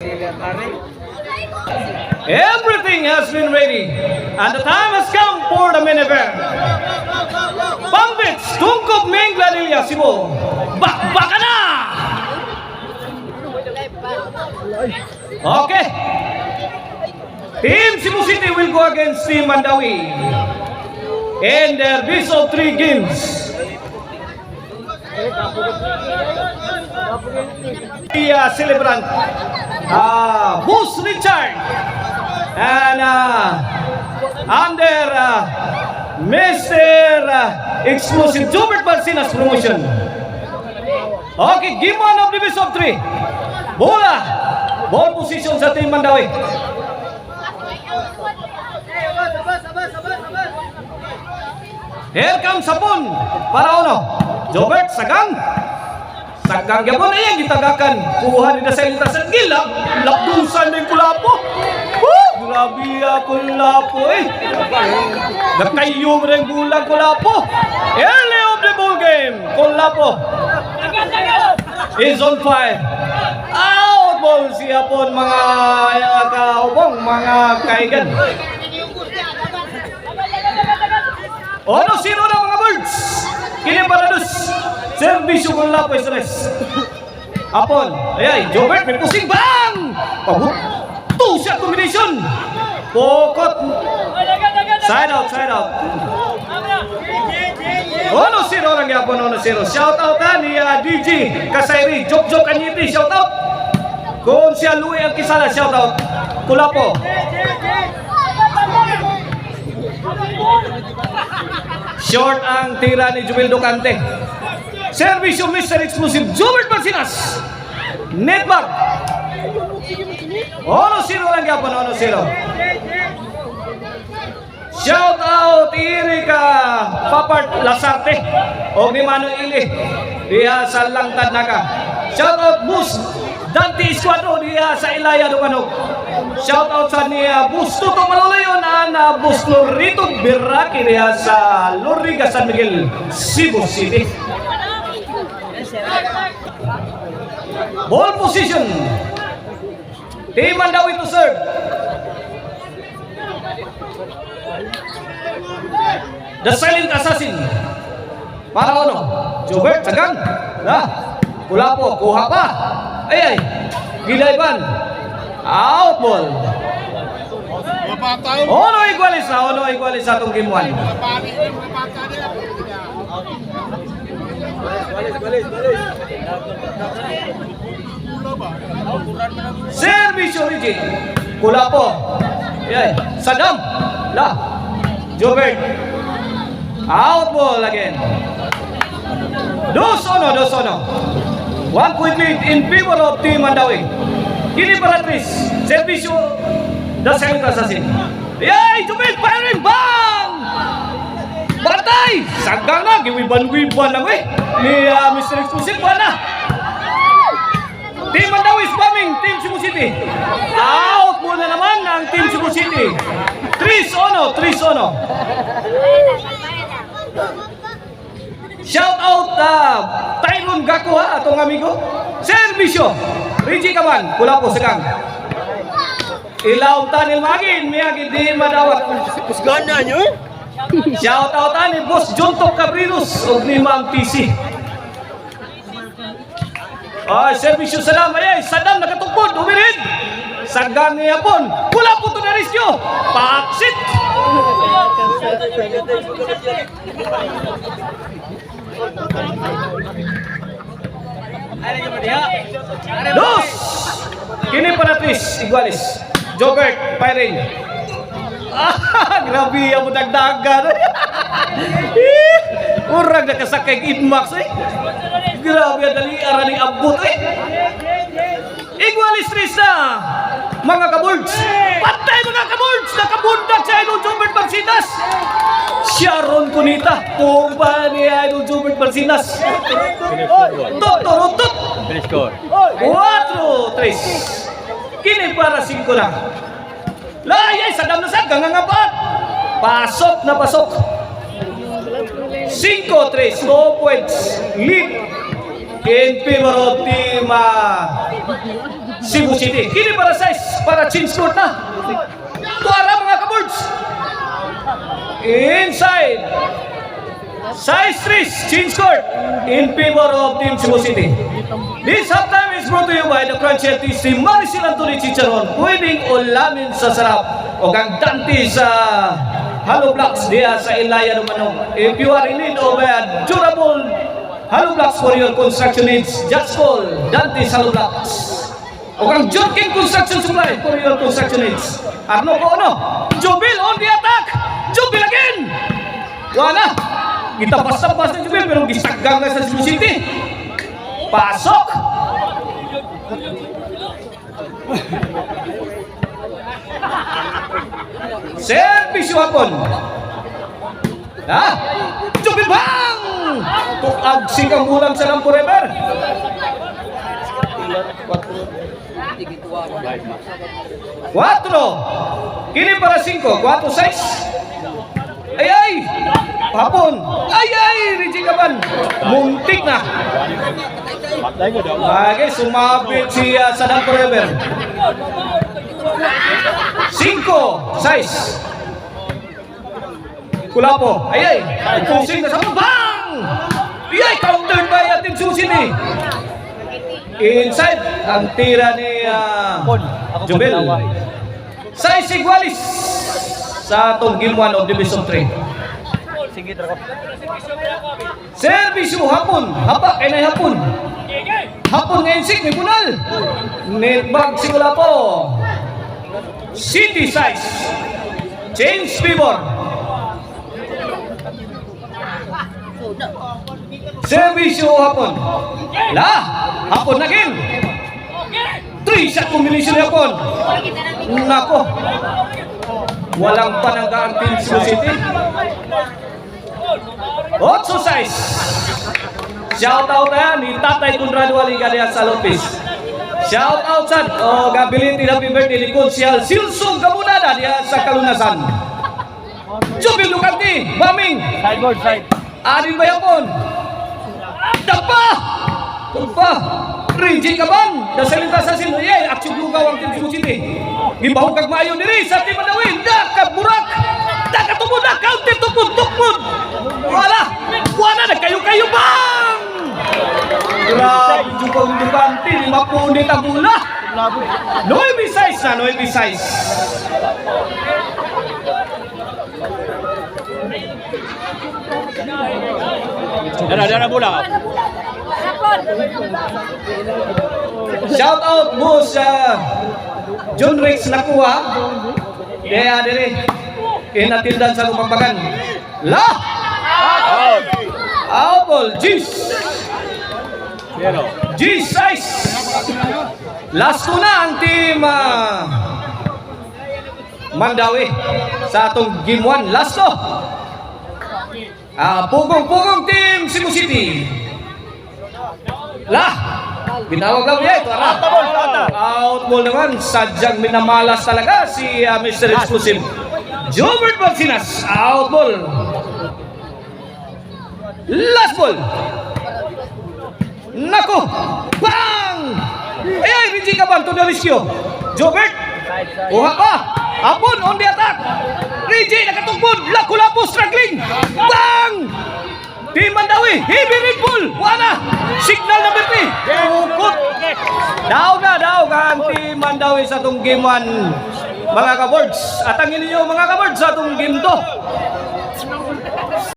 Everything has been ready, and the time has come for the main event. Pambits, Tungkop Ming Gladilla, Cebu. Bakbaka na! Okay. Team Cebu City will go against Team Mandawi in their best of 3 games. The celebrant, Boss Richard, and under Mr. Exclusive Jobert Barcinas promotion. Okay, game 1 of the best of 3. Bola, ball position sa Team Mandawi. Here comes Sapon para ono. Jobert sagang yapon na yan gitagakan. Kuha nila sa ilita sa gilap. Lapdusan na yung kulapo. Grabe kulapo Nakayong rin bulang kulapo. Early of the ball game. Kulapo is on fire. Out ball si Hapon mga kaubong, mga kaigan. Ono zero na mga birds. Kini para dus. Servisyo kung lapo stress. Apon. Ayay, Jobert may pusing bang. Two shot combination. Pokot. Side out. Ono zero lang yapon, ono zero. Shout out ni DJ Kasayri. Jok Anyiti, shout out. Kung siya Louie ang kisala, shout out. Kulapo. Short ang tira ni Jumel Docante. Service yung Mr. Exclusive Jobert Barcinas. Netback. Ono zero lang yapon, ono zero. Shout out Erika Papart Lasarte o ni Mano Ili diha sa Langtad Naga. Shout out Bus Dante Escuadro diha sa Ilaya Dumanog. Shout out sa ni Bus Tuto Malulayon na Bus Lorito Biraki diha sa Loriga San Miguel, Cebu City. Ball position. Team Mandawi to serve. The silent assassin. Para ano? Jobert, sagang. Kulapo, kuha pa. Ay. Gilayban. Out ball. Ono igualis sa itong game 1. Service origin. Kulapo. Ay. Sadam. Jobert. Out ball again. Dos ono. 1 point lead in favor of Team Mandawi. Kini Paratris. Servisyo the silent assassin. Yay! Jobert firing bang! Patay! Sagang na. Giwiban lang ni Mr. Exclusive na. Team Mandawi is bombing Team Cebu City. Out muna naman ng Team Cebu City. 3-0. Shout out Tyron Gaku atong amigo. Servisyo Rigi Kaman, Kulapo Sagang. Ilaw tanil magin miyagi di madawat. Pusgana nyo. Shout out ni Boss Jontok Cabrinos ug ni Ma'am TC. Servisyo Sadam Sadam nakatugpod umirid. Sagang niya pon. Kulapo to na riskyo. Paksit. Dos. Kini Paratris igualis. Jobert firing. Grabe ang dagdagan. Urang nakasakay Inmax Grabe dali ara ni abot Igualis tres na. Mga kabolds. Patay mga kabolds. Nakabundak si Idol Jobert Barcinas. Sharon Cunita. Tumba ni Idol Jobert Barcinas. Tuturutot. 4-3. Kini para 5 na. Layay, sadam na sagang ang apat. Pasok na pasok. 5-3. 2 points lead in favor of Team Cebu City. Kini para size, para change court na. Tuara mga kaboards. Inside. Size 3, change court in favor of Team Cebu City. This halftime is brought to you by the Crunchy LTC Maricel Anthony Chicharon. Pwedeng ulamin sa sarap o kang Dante sa hollow blocks diya sa Ilaya Romano. If you are in need of a durable hollow blocks for your construction needs, just call Dante's Hollow Blocks. O kang John King Construction Supply for your construction needs. Arno ko ano? Jubil on the attack! Jubil again! Wala! Kita basta-basta Jubil pero gisaggang na sa Cebu City. Pasok! Service hapon. Ha? Jubil bang! Tuag singkang bulan sa Lampo River. 4. Kini para 5. 4-6. Ay ay! Hapon! Ay ay! Rizky Gaban! Muntik na! Lagi sumabit siya sa Lampo River. 5-6. Kulapo! Ay ay! Pusing na sa bang! Ay ay! Countered by Team Cebu City. Inside ang tira ni Jubil. Size Igualis sa atong Game 1 of Division 3. Service mo hapon. Hapa kay na hapon. Hapon ngayon sik ni Bunal. Netbag sigula po. City size. Change favor. Service mo hapon. La, hapon na kin. 3-shot combination hapon. Nako. Walang pananggaan Team Cebu City. 8 size. Shout out na ni Tatay Conrado Aliga diya sa Lopez. Shout out sa gabilin happy birthday ni Konsyal Silsong Gamunada diya sa Kalunasan. Jubil Ducati, bombing. Sideboard, side. Adin ba yapon? Dapa! Dapa! Rinji Gaban! Dasalita sa sino? Yay! Aksyon lugaw ang Team Cebu City. Gibahong kag maayo diri sa Team Manawin. Nakaburak! Nakatumod! Nakaunti! Tupod! Wala! Wala! Nagkayo-kayo bang! Grabe! Jupang Ducati! 50 ang bola! Noy size na! Noy size! Dara bola. Shout out mo sa John Rex Nakuha. Kaya dire inatindan sa lumagbagan. La! Out ball, G's. G's size. Last ko na ang team Mandawi sa atong Game 1. Last to. Pugong Team Cebu City. Lah! Binawag lang niya ito. Out ball naman. Sadyang minamalas talaga si Mr. Exclusive. Jobert Balsinas. Out ball. Last ball. Nako! Bang! Ay, Rinji Gaban to the rescue. Jobert. Kuha pa. Hapon on the attack. Rinji nakatugpod. Laku-lapu struggling. Bang! Team Mandawi, heavy red ball. Wala. Signal number 3. Ukot. Daw ang Team Mandawi sa itong Game 1. Mga kaboards. Atangin ninyo mga kaboards sa itong Game 2.